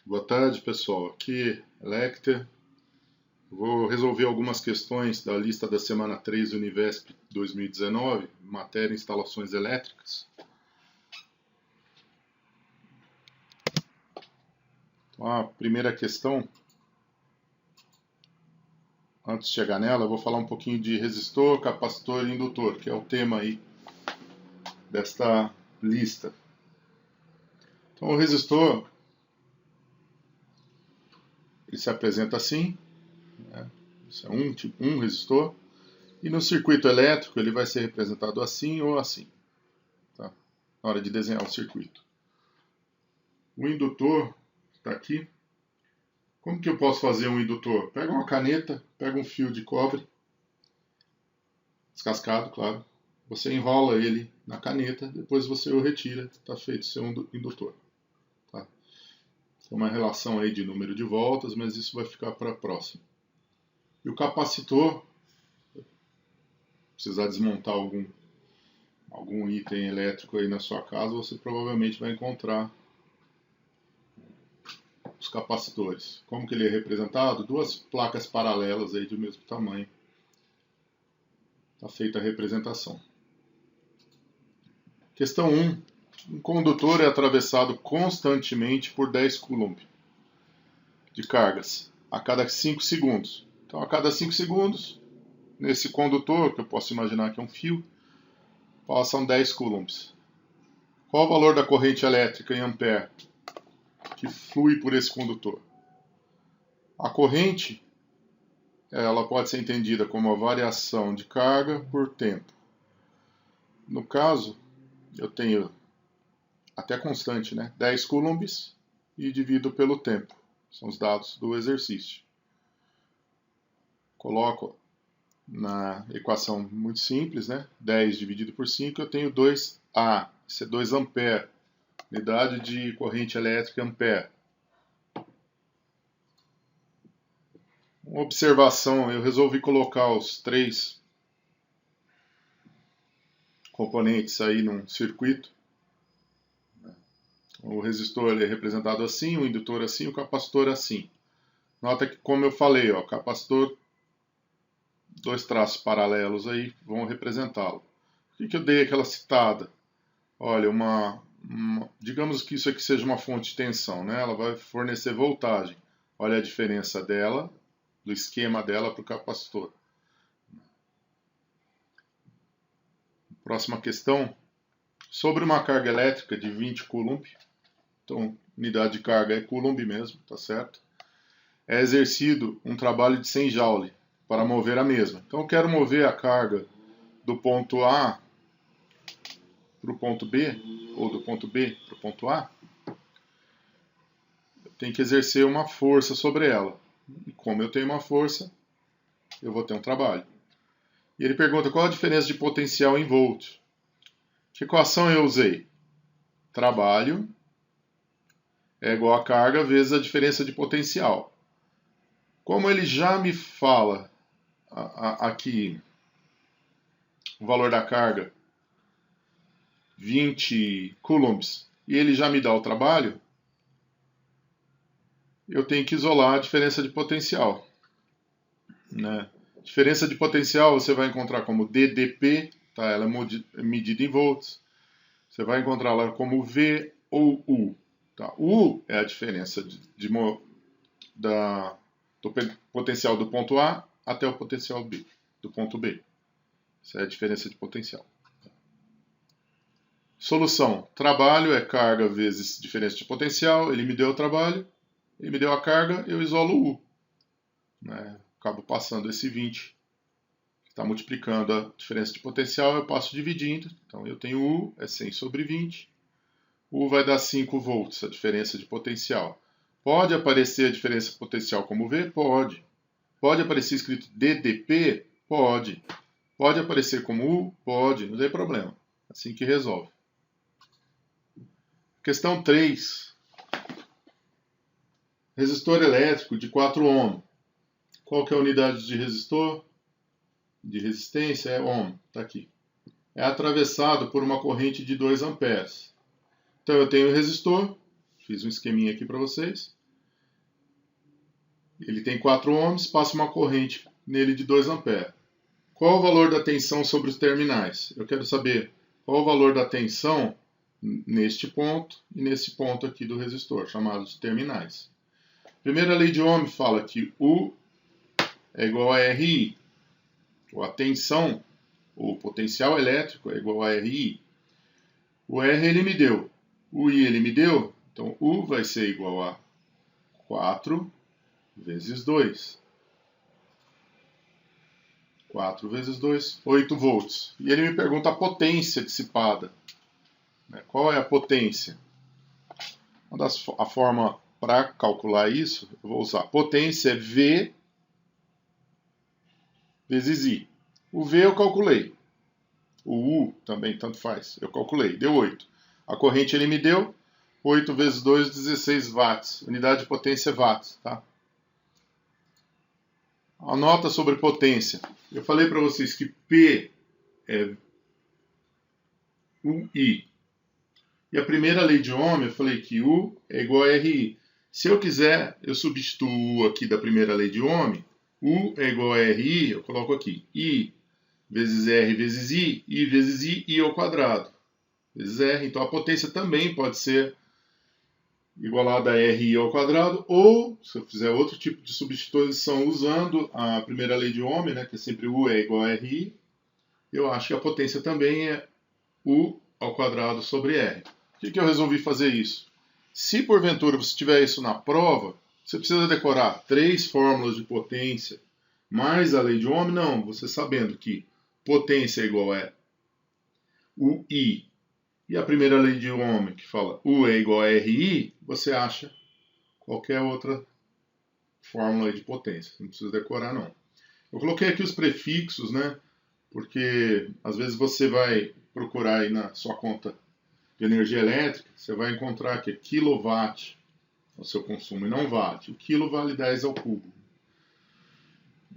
Boa tarde, pessoal. Aqui é Lecter. Vou resolver algumas questões da lista da semana 3 do Univesp 2019, matéria instalações elétricas. Então, a primeira questão, antes de chegar nela, eu vou falar um pouquinho de resistor, capacitor e indutor, que é o tema aí desta lista. Então, o resistor, ele se apresenta assim, né? Isso é um resistor. E no circuito elétrico ele vai ser representado assim ou assim, tá? Na hora de desenhar o circuito. O indutor está aqui. Como que eu posso fazer um indutor? Pega uma caneta, pega um fio de cobre, descascado, claro. Você enrola ele na caneta, depois você o retira, está feito seu indutor. Tá? Tem uma relação aí de número de voltas, mas isso vai ficar para a próxima. E o capacitor, precisar desmontar algum item elétrico aí na sua casa, você provavelmente vai encontrar os capacitores. Como que ele é representado? Duas placas paralelas aí do mesmo tamanho. Está feita a representação. Questão 1. Um condutor é atravessado constantemente por 10 coulomb de cargas a cada 5 segundos. Então, a cada 5 segundos, nesse condutor, que eu posso imaginar que é um fio, passam 10 coulombs. Qual o valor da corrente elétrica em ampere que flui por esse condutor? A corrente, ela pode ser entendida como a variação de carga por tempo. No caso, eu tenho até constante, né? 10 coulombs e divido pelo tempo. São os dados do exercício. Coloco na equação muito simples, né? 10 dividido por 5, eu tenho 2A. Isso é 2 ampere. Unidade de corrente elétrica ampere. Uma observação, eu resolvi colocar os 3 componentes aí num circuito. O resistor ele é representado assim, o indutor assim, o capacitor assim. Nota que, como eu falei, ó, capacitor, 2 traços paralelos aí vão representá-lo. Por que eu dei aquela citada? Olha, digamos que isso aqui seja uma fonte de tensão, né? Ela vai fornecer voltagem. Olha a diferença dela, do esquema dela para o capacitor. Próxima questão. Sobre uma carga elétrica de 20 coulomb, então unidade de carga é coulomb mesmo, tá certo? É exercido um trabalho de 100 joule para mover a mesma. Então eu quero mover a carga do ponto A para o ponto B, ou do ponto B para o ponto A, eu tenho que exercer uma força sobre ela. E como eu tenho uma força, eu vou ter um trabalho. E ele pergunta qual a diferença de potencial em volts. Que equação eu usei? Trabalho é igual a carga vezes a diferença de potencial. Como ele já me fala aqui o valor da carga, 20 coulombs, e ele já me dá o trabalho, eu tenho que isolar a diferença de potencial. Né? Diferença de potencial você vai encontrar como DDP, tá? Ela é medida em volts. Você vai encontrar ela como V ou U. Tá? U é a diferença do potencial do ponto A até o potencial B, do ponto B. Essa é a diferença de potencial. Solução. Trabalho é carga vezes diferença de potencial. Ele me deu o trabalho, ele me deu a carga, eu isolo o U. Né? Acabo passando esse 20, que está multiplicando a diferença de potencial, eu passo dividindo. Então eu tenho U, é 100 sobre 20. U vai dar 5 volts, a diferença de potencial. Pode aparecer a diferença de potencial como V? Pode. Pode aparecer escrito DDP? Pode. Pode aparecer como U? Pode, não tem problema. Assim que resolve. Questão 3. Resistor elétrico de 4 ohm. Qual que é a unidade de resistor? De resistência é ohm, está aqui. É atravessado por uma corrente de 2 amperes. Então eu tenho o resistor, fiz um esqueminha aqui para vocês. ele tem 4 ohms, passa uma corrente nele de 2 amperes. Qual o valor da tensão sobre os terminais? Eu quero saber qual o valor da tensão neste ponto e nesse ponto aqui do resistor, chamados terminais. Primeira lei de Ohm fala que U é igual a RI, ou a tensão, o potencial elétrico é igual a RI. O R ele me deu, o I ele me deu, então U vai ser igual a 4 vezes 2. 4 vezes 2, 8 volts. E ele me pergunta a potência dissipada. Qual é a potência? A forma para calcular isso, eu vou usar potência é V vezes I. O V eu calculei. O U também, tanto faz. Eu calculei, deu 8. A corrente ele me deu 8 vezes 2, 16 watts. Unidade de potência é watts, tá? A nota sobre potência. Eu falei para vocês que P é UI. E a primeira lei de Ohm, eu falei que U é igual a RI. Se eu quiser, eu substituo aqui da primeira lei de Ohm. U é igual a RI, eu coloco aqui. I vezes R vezes I vezes I ao quadrado. Vezes R. Então a potência também pode ser igualada a RI ao quadrado, ou, se eu fizer outro tipo de substituição usando a primeira lei de Ohm, né, que é sempre U é igual a RI, eu acho que a potência também é U ao quadrado sobre R. Por que eu resolvi fazer isso? Se porventura você tiver isso na prova, você precisa decorar 3 fórmulas de potência mais a lei de Ohm? Não, você sabendo que potência é igual a UI e a primeira lei de Ohm, que fala U é igual a RI, você acha qualquer outra fórmula de potência. Não precisa decorar, não. Eu coloquei aqui os prefixos, né? Porque às vezes você vai procurar aí na sua conta de energia elétrica, você vai encontrar que é quilowatt o seu consumo e não watt. O quilo vale 10 ao cubo.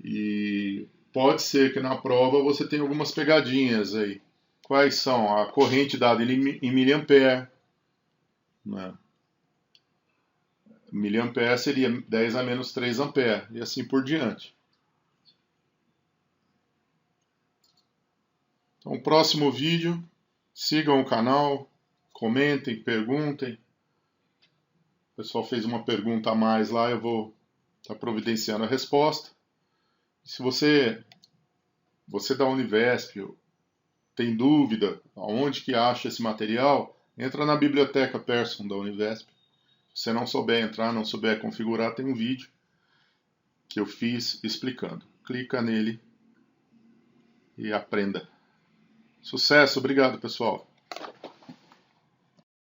E pode ser que na prova você tenha algumas pegadinhas aí. Quais são? A corrente dada em miliampere, né? Miliampere seria 10 a menos 3 ampere, e assim por diante. Então, próximo vídeo, sigam o canal, comentem, perguntem. O pessoal fez uma pergunta a mais lá, eu vou estar providenciando a resposta. Se você da Univesp tem dúvida aonde que acha esse material, entra na biblioteca Persson da Univesp. Se você não souber entrar, não souber configurar, tem um vídeo que eu fiz explicando. Clica nele e aprenda. Sucesso, obrigado pessoal.